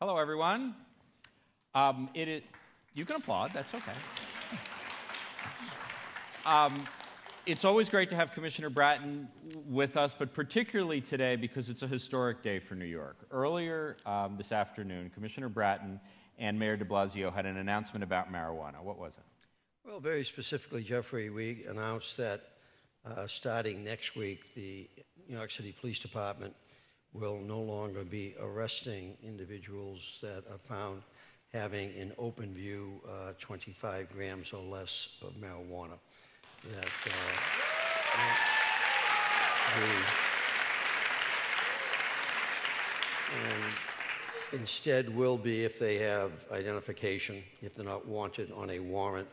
Hello, everyone. You can applaud, that's okay. It's always great to have Commissioner Bratton with us, but particularly today because it's a historic day for New York. Earlier this afternoon, Commissioner Bratton and Mayor de Blasio had an announcement about marijuana. What was it? Well, very specifically, Jeffrey, we announced that starting next week, the New York City Police Department will no longer be arresting individuals that are found having in open view 25 grams or less of marijuana. And instead will be, if they have identification, if they're not wanted on a warrant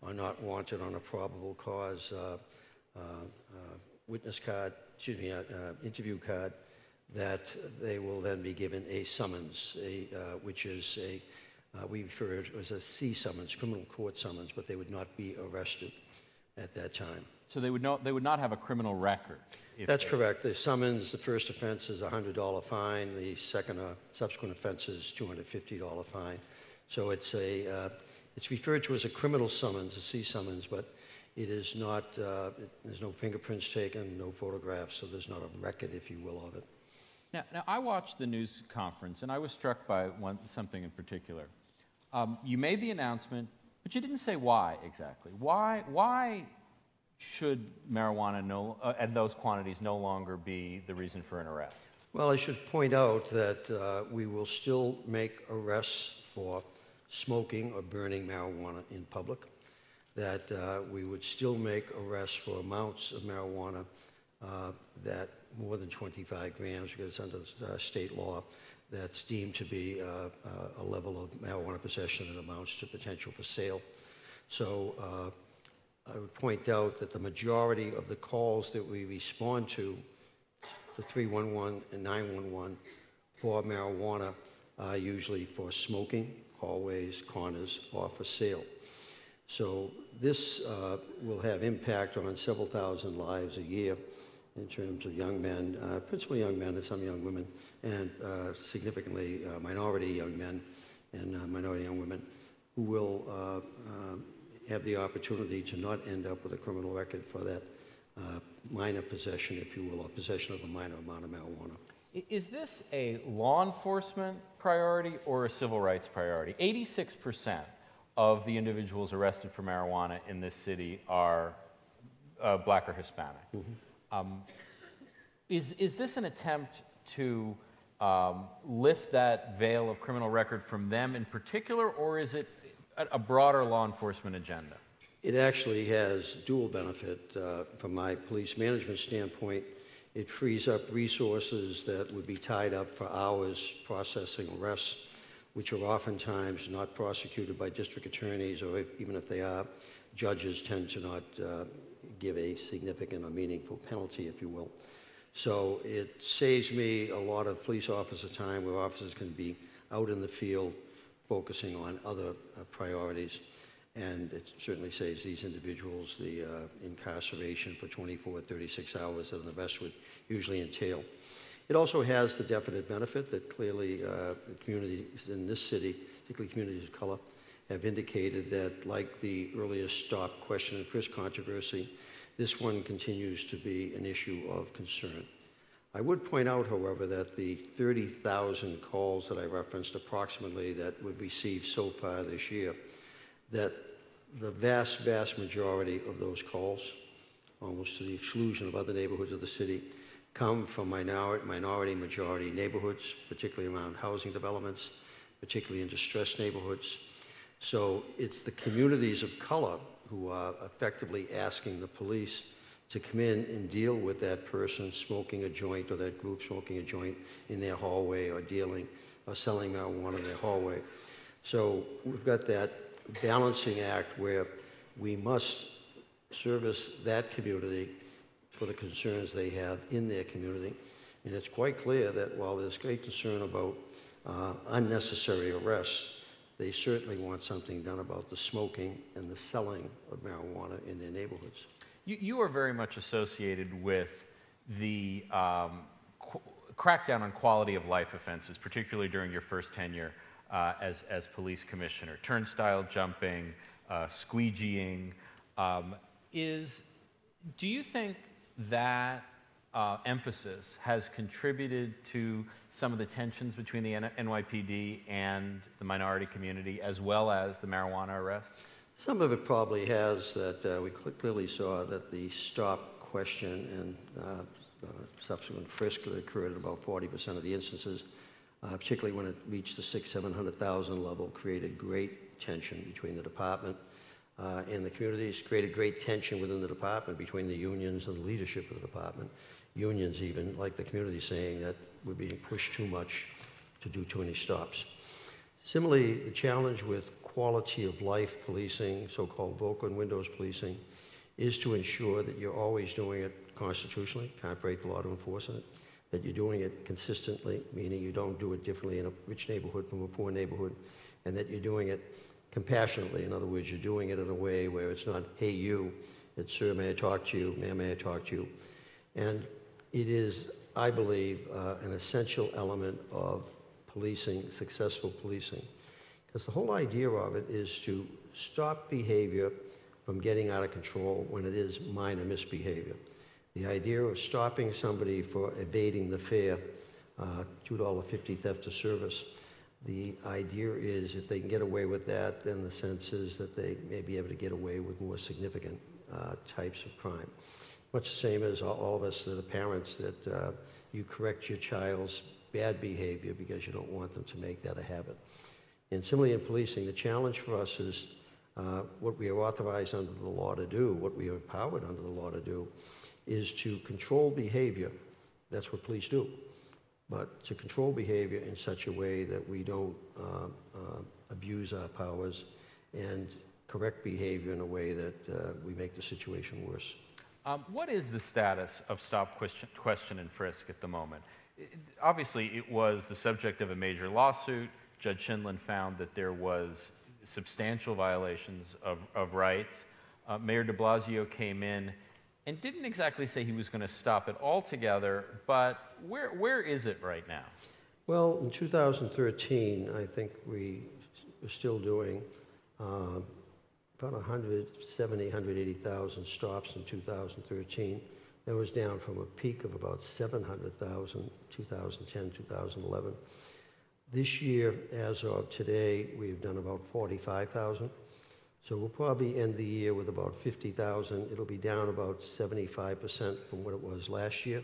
or not wanted on a probable cause witness card, interview card, that they will then be given a summons, which is we refer to it as a C summons, criminal court summons, but they would not be arrested at that time. So they would not have a criminal record? That's correct. The summons, the first offense is a $100 fine. The subsequent offense is $250 fine. So it's referred to as a criminal summons, a C summons, but it is not. There's no fingerprints taken, no photographs, so there's not a record, if you will, of it. Now I watched the news conference, and I was struck by something in particular. You made the announcement, but you didn't say why exactly. Why should marijuana at those quantities no longer be the reason for an arrest? Well, I should point out that we will still make arrests for smoking or burning marijuana in public, that we would still make arrests for amounts of marijuana that more than 25 grams, because under state law, that's deemed to be a level of marijuana possession that amounts to potential for sale. So I would point out that the majority of the calls that we respond to 311 and 911 for marijuana are usually for smoking, hallways, corners, or for sale. So this will have impact on several thousand lives a year in terms of young men, principally young men and some young women, and significantly minority young men and minority young women who will have the opportunity to not end up with a criminal record for that minor possession, if you will, or possession of a minor amount of marijuana. Is this a law enforcement priority or a civil rights priority? 86% of the individuals arrested for marijuana in this city are black or Hispanic. Mm-hmm. Is this an attempt to lift that veil of criminal record from them in particular, or is it a broader law enforcement agenda? It actually has dual benefit. From my police management standpoint, it frees up resources that would be tied up for hours processing arrests, which are oftentimes not prosecuted by district attorneys, or even if they are, judges tend to not give a significant or meaningful penalty, if you will. So it saves me a lot of police officer time where officers can be out in the field focusing on other priorities. And it certainly saves these individuals the incarceration for 24 or 36 hours that an arrest would usually entail. It also has the definite benefit that clearly the communities in this city, particularly communities of color, have indicated that, like the earlier stop, question, and frisk controversy, this one continues to be an issue of concern. I would point out, however, that the 30,000 calls that I referenced approximately that we've received so far this year, that the vast, vast majority of those calls, almost to the exclusion of other neighborhoods of the city, come from minority majority neighborhoods, particularly around housing developments, particularly in distressed neighborhoods. So it's the communities of color who are effectively asking the police to come in and deal with that person smoking a joint or that group smoking a joint in their hallway or dealing or selling marijuana in their hallway. So we've got that balancing act where we must service that community for the concerns they have in their community. And it's quite clear that while there's great concern about unnecessary arrests, they certainly want something done about the smoking and the selling of marijuana in their neighborhoods. You are very much associated with the crackdown on quality of life offenses, particularly during your first tenure as police commissioner. Turnstile jumping, squeegeeing. Do you think that emphasis has contributed to some of the tensions between the NYPD and the minority community, as well as the marijuana arrests? Some of it probably has. That we clearly saw that the stop, question, and subsequent frisk that occurred at about 40% of the instances, particularly when it reached the 700,000 level, created great tension between the department and the communities, created great tension within the department between the unions and the leadership of the department. Unions even, like the community, saying that we're being pushed too much to do too many stops. Similarly, the challenge with quality of life policing, so-called broken windows policing, is to ensure that you're always doing it constitutionally, can't break the law to enforce it, that you're doing it consistently, meaning you don't do it differently in a rich neighborhood from a poor neighborhood, and that you're doing it compassionately. In other words, you're doing it in a way where it's not, hey, you, it's, sir, may I talk to you, ma'am, may I talk to you. And it is, I believe, an essential element of policing, successful policing. Because the whole idea of it is to stop behavior from getting out of control when it is minor misbehavior. The idea of stopping somebody for evading the fare, $2.50 theft of service, the idea is if they can get away with that, then the sense is that they may be able to get away with more significant types of crime. Much the same as all of us that are parents, that you correct your child's bad behavior because you don't want them to make that a habit. And similarly in policing, the challenge for us is what we are authorized under the law to do, what we are empowered under the law to do, is to control behavior. That's what police do. But to control behavior in such a way that we don't abuse our powers and correct behavior in a way that we make the situation worse. What is the status of stop, question, and frisk at the moment? Obviously, it was the subject of a major lawsuit. Judge Schindlin found that there was substantial violations of rights. Mayor de Blasio came in and didn't exactly say he was going to stop it altogether, but where is it right now? Well, in 2013, I think we were still doing about 170, 180,000 stops in 2013. That was down from a peak of about 700,000 in 2010, 2011. This year, as of today, we've done about 45,000. So we'll probably end the year with about 50,000. It'll be down about 75% from what it was last year.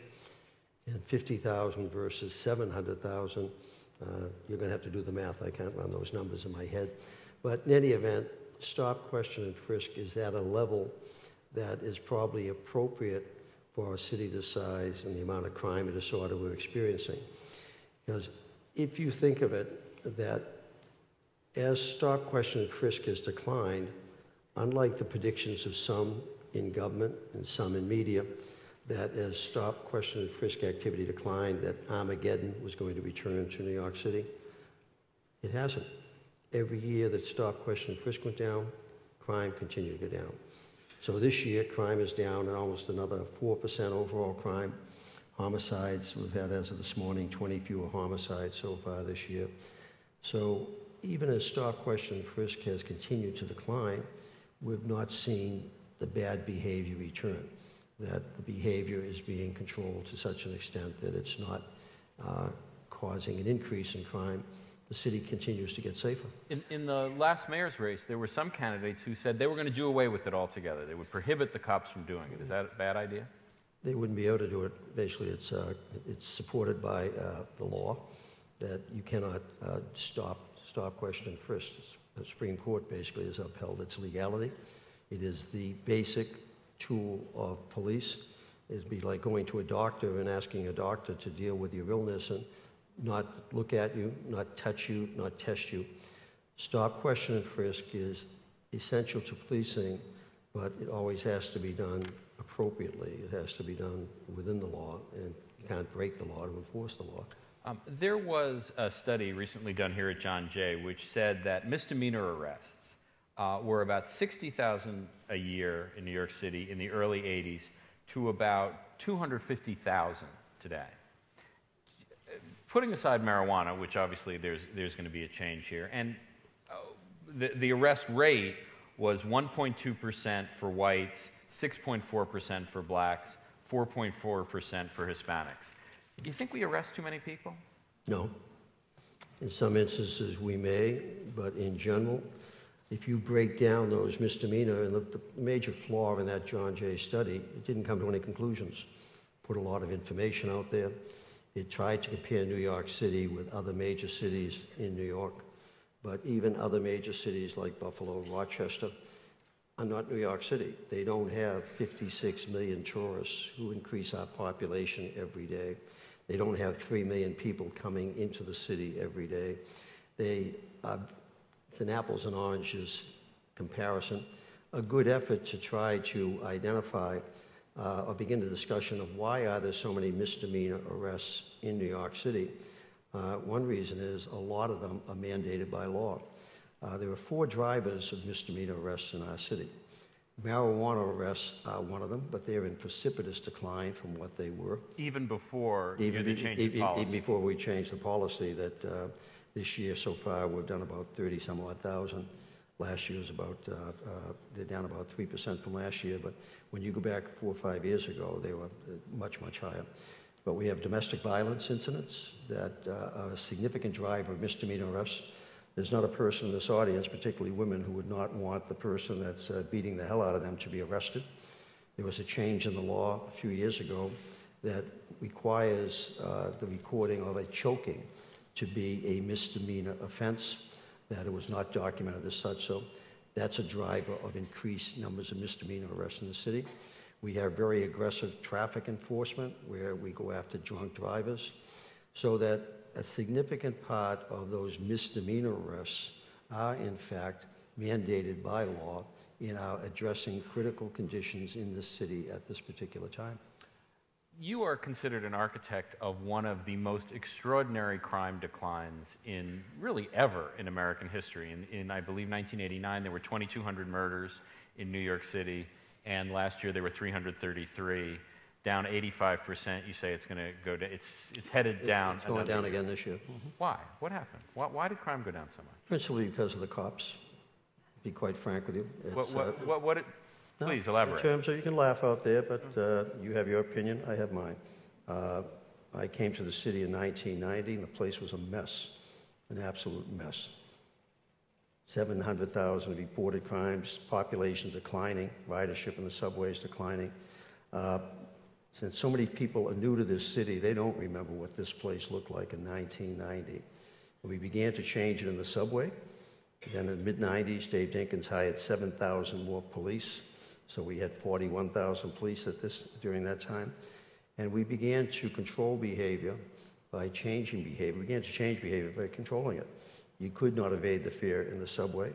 And 50,000 versus 700,000, you're going to have to do the math. I can't run those numbers in my head. But in any event, stop, question, and frisk is at a level that is probably appropriate for a city this size and the amount of crime and disorder we're experiencing. Because if you think of it, that as stop, question, and frisk has declined, unlike the predictions of some in government and some in media, that as stop, question, and frisk activity declined, that Armageddon was going to return to New York City, it hasn't. Every year that stop, question, and frisk went down, crime continued to go down. So this year, crime is down almost another 4% overall crime. Homicides, we've had, as of this morning, 20 fewer homicides so far this year. So even as stop, question, and frisk has continued to decline, we've not seen the bad behavior return, that the behavior is being controlled to such an extent that it's not causing an increase in crime. The city continues to get safer. In the last mayor's race, there were some candidates who said they were going to do away with it altogether. They would prohibit the cops from doing it. Is that a bad idea? They wouldn't be able to do it. Basically, it's supported by the law that you cannot stop, question, and frisk. The Supreme Court basically has upheld its legality. It is the basic tool of police. It'd be like going to a doctor and asking a doctor to deal with your illness and not look at you, not touch you, not test you. Stop, question, and frisk is essential to policing, but it always has to be done appropriately. It has to be done within the law, and you can't break the law to enforce the law. There was a study recently done here at John Jay which said that misdemeanor arrests were about 60,000 a year in New York City in the early 80s to about 250,000 today. putting aside marijuana, which obviously there's going to be a change here, and the arrest rate was 1.2% for whites, 6.4% for blacks, 4.4% for Hispanics. Do you think we arrest too many people? No. In some instances we may, but in general, if you break down those misdemeanor, and the major flaw in that John Jay study, it didn't come to any conclusions. Put a lot of information out there. It tried to compare New York City with other major cities in New York, but even other major cities like Buffalo, Rochester, are not New York City. They don't have 56 million tourists who increase our population every day. They don't have 3 million people coming into the city every day. It's an apples and oranges comparison. A good effort to try to identify or begin the discussion of why are there so many misdemeanor arrests in New York City. One reason is a lot of them are mandated by law. There are 4 drivers of misdemeanor arrests in our city. Marijuana arrests are one of them, but they're in precipitous decline from what they were. Even before the change in policy? Even before we changed the policy that this year so far we've done about 30-some-odd thousand. Last year was about, they're down about 3% from last year, but when you go back 4 or 5 years ago, they were much, much higher. But we have domestic violence incidents that are a significant driver of misdemeanor arrests. There's not a person in this audience, particularly women, who would not want the person that's beating the hell out of them to be arrested. There was a change in the law a few years ago that requires the recording of a choking to be a misdemeanor offense, that it was not documented as such. So that's a driver of increased numbers of misdemeanor arrests in the city. We have very aggressive traffic enforcement where we go after drunk drivers, so that a significant part of those misdemeanor arrests are, in fact, mandated by law in our addressing critical conditions in this city at this particular time. You are considered an architect of one of the most extraordinary crime declines in really ever in American history. In I believe 1989, there were 2,200 murders in New York City, and last year there were 333. Down 85%. You say it's going to go down. It's headed down. It's going down again this year. Mm-hmm. Why? What happened? Why did crime go down so much? Principally because of the cops. To be quite frank with you. Please elaborate. In terms of, you can laugh out there, but you have your opinion. I have mine. I came to the city in 1990, and the place was a mess, an absolute mess. 700,000 reported crimes, population declining, ridership in the subways declining. Since so many people are new to this city, they don't remember what this place looked like in 1990. We began to change it in the subway. Then in the mid-90s, Dave Dinkins hired 7,000 more police. So we had 41,000 police during that time. And we began to control behavior by changing behavior. We began to change behavior by controlling it. You could not evade the fear in the subway,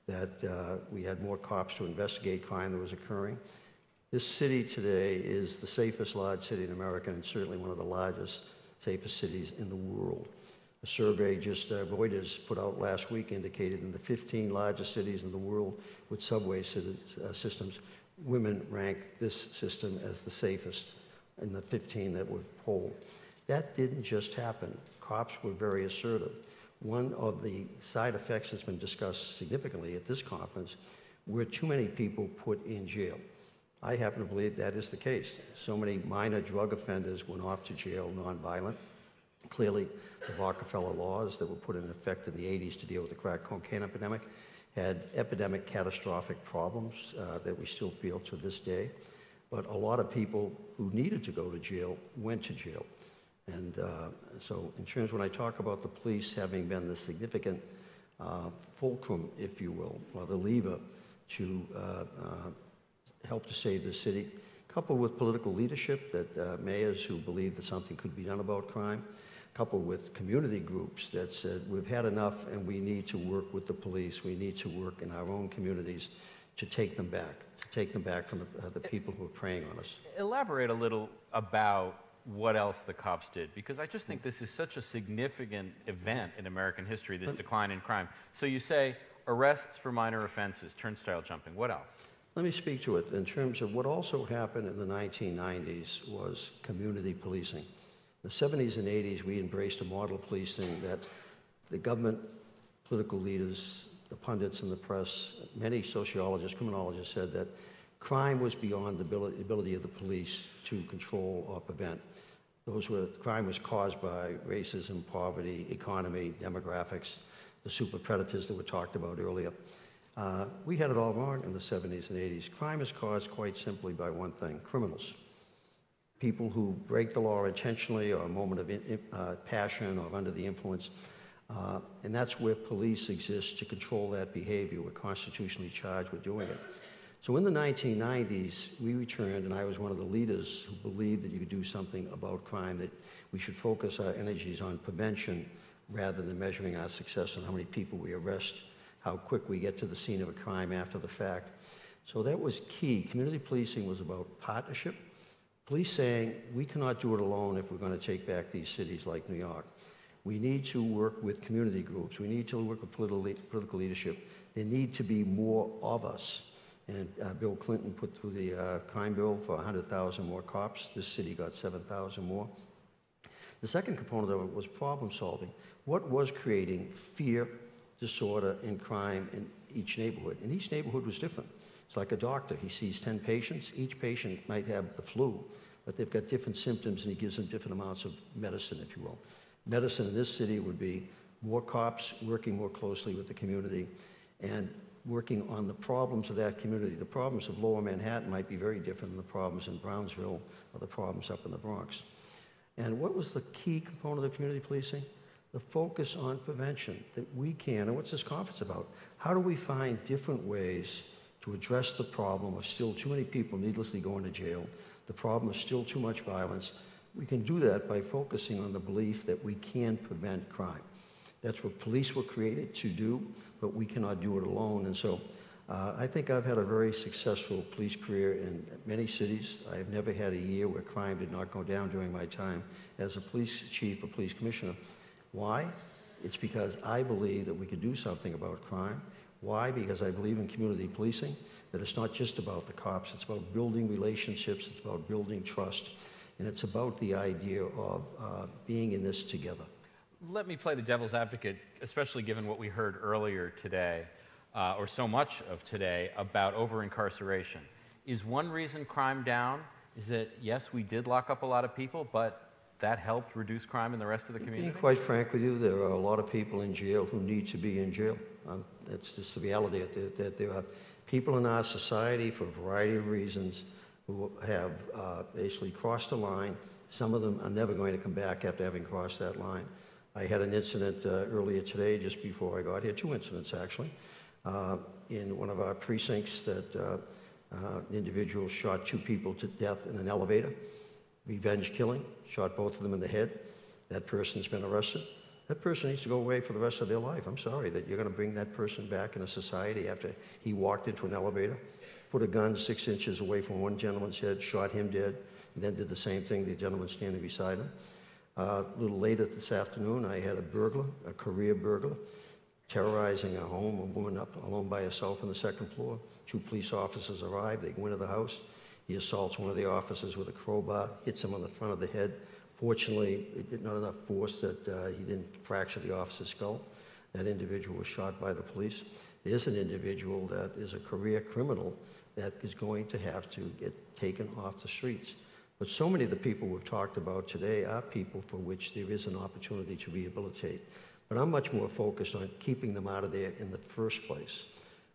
that we had more cops to investigate crime that was occurring. This city today is the safest large city in America, and certainly one of the largest, safest cities in the world. A survey just Reuters put out last week indicated in the 15 largest cities in the world with subway systems, women rank this system as the safest in the 15 that were polled. That didn't just happen. Cops were very assertive. One of the side effects that's been discussed significantly at this conference were too many people put in jail. I happen to believe that is the case. So many minor drug offenders went off to jail nonviolent. Clearly, the Rockefeller laws that were put in effect in the 80s to deal with the crack cocaine epidemic had epidemic catastrophic problems that we still feel to this day. But a lot of people who needed to go to jail went to jail. And so in terms, when I talk about the police having been the significant fulcrum, if you will, or the lever to help to save the city, coupled with political leadership, that mayors who believe that something could be done about crime, coupled with community groups that said, we've had enough and we need to work with the police, we need to work in our own communities to take them back from the people who are preying on us. Elaborate a little about what else the cops did, because I just think this is such a significant event in American history, this decline in crime. So you say arrests for minor offenses, turnstile jumping, what else? Let me speak to it in terms of what also happened in the 1990s was community policing. In the 70s and 80s, we embraced a model of policing that the government, political leaders, the pundits in the press, many sociologists, criminologists said that crime was beyond the ability of the police to control or prevent. Crime was caused by racism, poverty, economy, demographics, the super predators that were talked about earlier. We had it all wrong in the 70s and 80s. Crime is caused quite simply by one thing: criminals. People who break the law intentionally or a moment of passion or under the influence. And that's where police exist to control that behavior. We're constitutionally charged with doing it. So in the 1990s, we returned, and I was one of the leaders who believed that you could do something about crime, that we should focus our energies on prevention rather than measuring our success on how many people we arrest, how quick we get to the scene of a crime after the fact. So that was key. Community policing was about partnership. Police saying, we cannot do it alone if we're going to take back these cities like New York. We need to work with community groups. We need to work with political leadership. There need to be more of us. And Bill Clinton put through the crime bill for 100,000 more cops. This city got 7,000 more. The second component of it was problem solving. What was creating fear, disorder, and crime in each neighborhood? And each neighborhood was different. It's like a doctor. He sees 10 patients. Each patient might have the flu, but they've got different symptoms, and he gives them different amounts of medicine, if you will. Medicine in this city would be more cops working more closely with the community and working on the problems of that community. The problems of Lower Manhattan might be very different than the problems in Brownsville or the problems up in the Bronx. And what was the key component of community policing? The focus on prevention, that we can, and what's this conference about? How do we find different ways to address the problem of still too many people needlessly going to jail, the problem of still too much violence? We can do that by focusing on the belief that we can prevent crime. That's what police were created to do, but we cannot do it alone. And so I think I've had a very successful police career in many cities. I've never had a year where crime did not go down during my time as a police chief or police commissioner. Why? It's because I believe that we could do something about crime. Why? Because I believe in community policing, that it's not just about the cops. It's about building relationships. It's about building trust. And it's about the idea of being in this together. Let me play the devil's advocate, especially given what we heard earlier today, or so much of today, about over-incarceration. Is one reason crime down is that, yes, we did lock up a lot of people, but that helped reduce crime in the rest of the community? Being quite frank with you, there are a lot of people in jail who need to be in jail. That's just the reality, that there are people in our society for a variety of reasons who have basically crossed a line. Some of them are never going to come back after having crossed that line. I had an incident earlier today, just before I got here, 2 incidents actually, in one of our precincts that an individual shot 2 people to death in an elevator. Revenge killing, shot both of them in the head. That person's been arrested. That person needs to go away for the rest of their life. I'm sorry that you're going to bring that person back into society after he walked into an elevator, put a gun 6 inches away from one gentleman's head, shot him dead, and then did the same thing to the gentleman standing beside him. A little later this afternoon, I had a burglar, a career burglar, terrorizing a home, a woman up alone by herself on the 2nd floor. 2 police officers arrive, they go into the house. He assaults one of the officers with a crowbar, hits him on the front of the head. Fortunately, it did not enough force that he didn't fracture the officer's skull. That individual was shot by the police. There's an individual that is a career criminal that is going to have to get taken off the streets. But so many of the people we've talked about today are people for which there is an opportunity to rehabilitate. But I'm much more focused on keeping them out of there in the first place.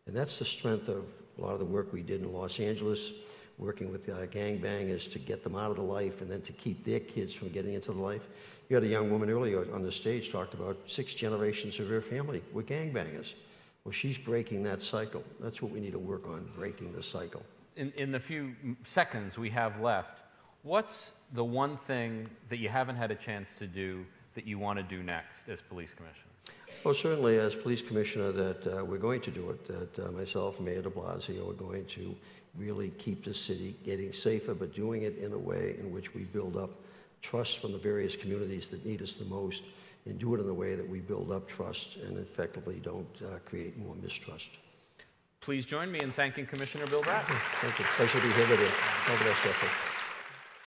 And that's the strength of a lot of the work we did in Los Angeles, working with gangbangers to get them out of the life and then to keep their kids from getting into the life. You had a young woman earlier on the stage talked about 6 generations of her family were gangbangers. Well, she's breaking that cycle. That's what we need to work on, breaking the cycle. In the few seconds we have left, what's the one thing that you haven't had a chance to do that you want to do next as police commissioner? Well, certainly as police commissioner that we're going to do it, that myself and Mayor de Blasio are going to really keep the city getting safer, but doing it in a way in which we build up trust from the various communities that need us the most, and do it in a way that we build up trust and effectively don't create more mistrust. Please join me in thanking Commissioner Bill Bratton. Thank you. Pleasure to be here with you. All the best, Jeffrey.